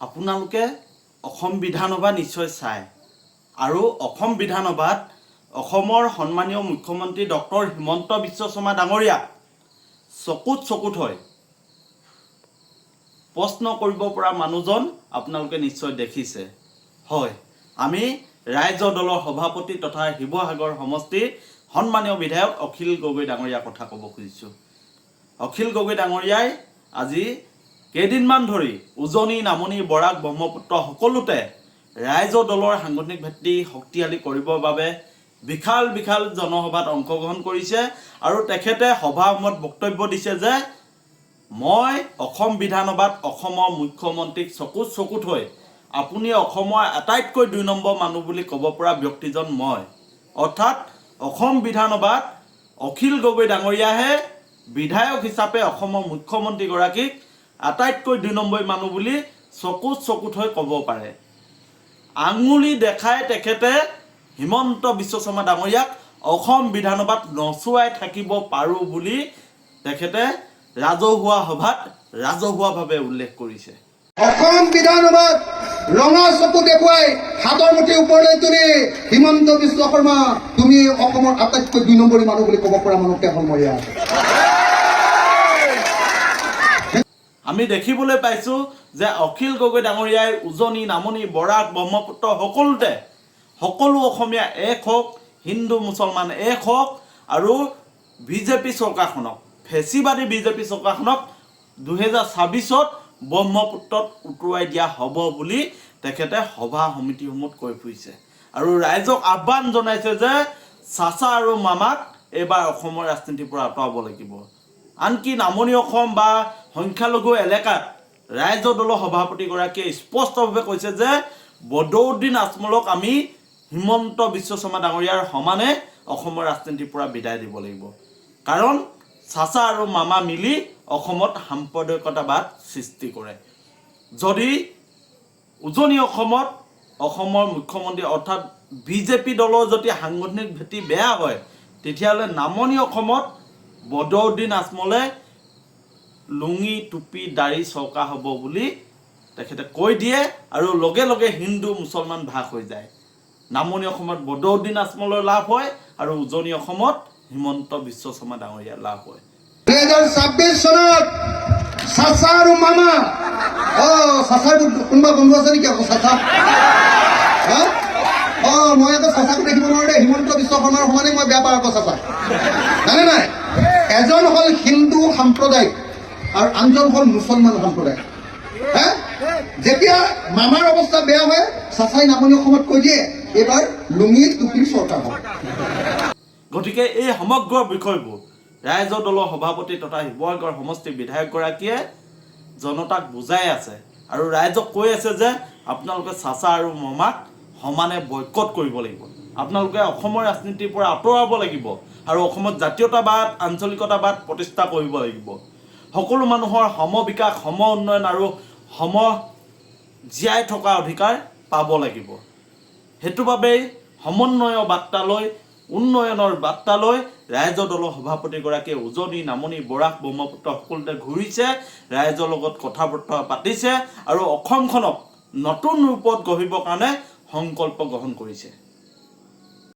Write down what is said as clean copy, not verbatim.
আপোনালোকে অসম বিধানসভা নিশ্চয় চায় আৰু অসম বিধানসভাত অসমৰ সন্মানীয় মুখ্যমন্ত্ৰী ডক্টৰ হিমন্ত বিশ্ব শৰ্মা ডাঙৰীয়াক চকুত হৈ প্ৰশ্ন কৰিব পৰা মানুহজন আপোনালোকে নিশ্চয় দেখিছে। হয়, আমি ৰাইজ দলৰ সভাপতি তথা শিৱসাগৰ সমষ্টিৰ সন্মানীয় বিধায়ক অখিল গগৈ ডাঙৰীয়াৰ কথা ক'ব খুজিছোঁ। অখিল গগৈ ডাঙৰীয়াই আজি কেইদিনমান ধৰি উজনি, নামনি, বৰাক, ব্ৰহ্মপুত্ৰ সকলোতে ৰাইজ দলৰ সাংগঠনিক ভিত্তি শক্তিশালী কৰিবৰ বাবে বিশাল জনসভাত অংশগ্ৰহণ কৰিছে আৰু তেখেতে সভাসমূহত বক্তব্য দিছে যে মই অসম বিধানসভাত অসমৰ মুখ্যমন্ত্ৰীক চকুত হৈ আপুনি অসমৰ আটাইতকৈ ২ নম্বৰ মানুহ বুলি ক'ব পৰা ব্যক্তিজন মই। অৰ্থাৎ অসম বিধানসভাত অখিল গগৈ ডাঙৰীয়াহে বিধায়ক হিচাপে অসমৰ মুখ্যমন্ত্ৰীগৰাকীক আটাইতকৈ ২ নম্বৰ মানুহ বুলি চকুত হৈ ক'ব পাৰে। আঙুলি দেখাই তেখেতে হিমন্ত বিশ্ব শৰ্মা ডাঙৰীয়াক অসম বিধানসভাত নচুৱাই থাকিব পাৰোঁ বুলি তেখেতে ৰাজহুৱা সভাত ৰাজহুৱাভাৱে উল্লেখ কৰিছে। অসম বিধানসভাত ৰঙা চকু দেখুৱাই হাতৰ মুঠি ওপৰলৈ তুলি হিমন্ত বিশ্ব শৰ্মা তুমি অসমৰ আটাইতকৈ ২ নম্বৰী মানুহ বুলি ক'ব পৰা মানুহ কেৱল মই আছে। আমি দেখিবলৈ পাইছোঁ যে অখিল গগৈ ডাঙৰীয়াই উজনি, নামনি, বৰাক, ব্ৰহ্মপুত্ৰ সকলোতে সকলো অসমীয়া এক হওক, হিন্দু মুছলমান এক হওক আৰু বিজেপি চৰকাৰখনক, ফেচিবাদী বিজেপি চৰকাৰখনক ২০২৬ত ব্ৰহ্মপুত্ৰত উটুৱাই দিয়া হ'ব বুলি তেখেতে সভা সমিতিসমূহত কৈ ফুৰিছে আৰু ৰাইজক আহ্বান জনাইছে যে চাচা আৰু মামাক এইবাৰ অসমৰ ৰাজনীতিৰ পৰা আঁতৰাব লাগিব। আনকি নামনি অসম বা সংখ্যালঘু এলেকাত ৰাইজ দলৰ সভাপতিগৰাকীয়ে স্পষ্টভাৱে কৈছে যে বদৰুদ্দিন আজমলক আমি হিমন্ত বিশ্ব শৰ্মা ডাঙৰীয়াৰ সমানে অসমৰ ৰাজনীতিৰ পৰা বিদায় দিব লাগিব। কাৰণ চাচা আৰু মামা মিলি অসমত সাম্প্ৰদায়িকতাবাদ সৃষ্টি কৰে। যদি উজনি অসমত অসমৰ মুখ্যমন্ত্ৰী অৰ্থাৎ বিজেপি দলৰ যদি সাংগঠনিক ভেটি বেয়া হয়, তেতিয়াহ'লে নামনি অসমত বদৰুদ্দিন আজমলে লুঙি, টুপি, দাড়ি চৰকাৰ হ'ব বুলি তেখেতে কৈ দিয়ে আৰু লগে হিন্দু মুছলমান ভাগ হৈ যায়। নামনি অসমত বদৰুদ্দিন আজমলৰ লাভ হয় আৰু উজনি অসমত হিমন্ত বিশ্ব শৰ্মা ডাঙৰীয়াৰ লাভ হয়। ২০২৬ চনত চাচা আৰু মামা চাচাৰ কোনোবা বন্ধু আছে নেকি আকৌ চাচা? মই আকৌ চাচাকো দেখিব নোৱাৰো দেই। হিমন্ত বিশ্ব শৰ্মাৰ সমানে মই বেয়া পাওঁ আকৌ চাচা, জানে নাই? এজন হ'ল হিন্দু সাম্প্ৰদায়িক আৰু আনজন হ'ল মুছলমান সাম্প্ৰদায়িক। যেতিয়া মামাৰ অৱস্থা বেয়া হয়, চাচাই নামনি অসমত কৈ দিয়ে এইবাৰ লুঙি টুপিৰ চৰকাৰ হ'ব। গতিকে এই সমগ্ৰ বিষয়বোৰ ৰাইজ দলৰ সভাপতি তথা শিৱসাগৰ সমষ্টিৰ বিধায়কগৰাকীয়ে জনতাক বুজাই আছে আৰু ৰাইজক কৈ আছে যে আপোনালোকে চাচা আৰু মামাক সমানে বয়কট কৰিব লাগিব। আপোনালোকে অসমৰ ৰাজনীতিৰ পৰা আঁতৰাব লাগিব আৰু অসমত জাতীয়তাবাদ, আঞ্চলিকতাবাদ প্ৰতিষ্ঠা কৰিব লাগিব। সকলো মানুহৰ সম বিকাশ, সম উন্নয়ন আৰু সম জীয়াই থকা অধিকাৰ পাব লাগিব। সেইটো বাবেই সমন্বয়ৰ বাৰ্তা লৈ, উন্নয়নৰ বাৰ্তা লৈ ৰাইজ দলৰ সভাপতিগৰাকীয়ে উজনি, নামনি, বৰাক, ব্ৰহ্মপুত্ৰ সকলোতে ঘূৰিছে, ৰাইজৰ লগত কথা বতৰা পাতিছে আৰু অসমখনক নতুন ৰূপত গঢ়িবৰ কাৰণে সংকল্প গ্ৰহণ কৰিছে।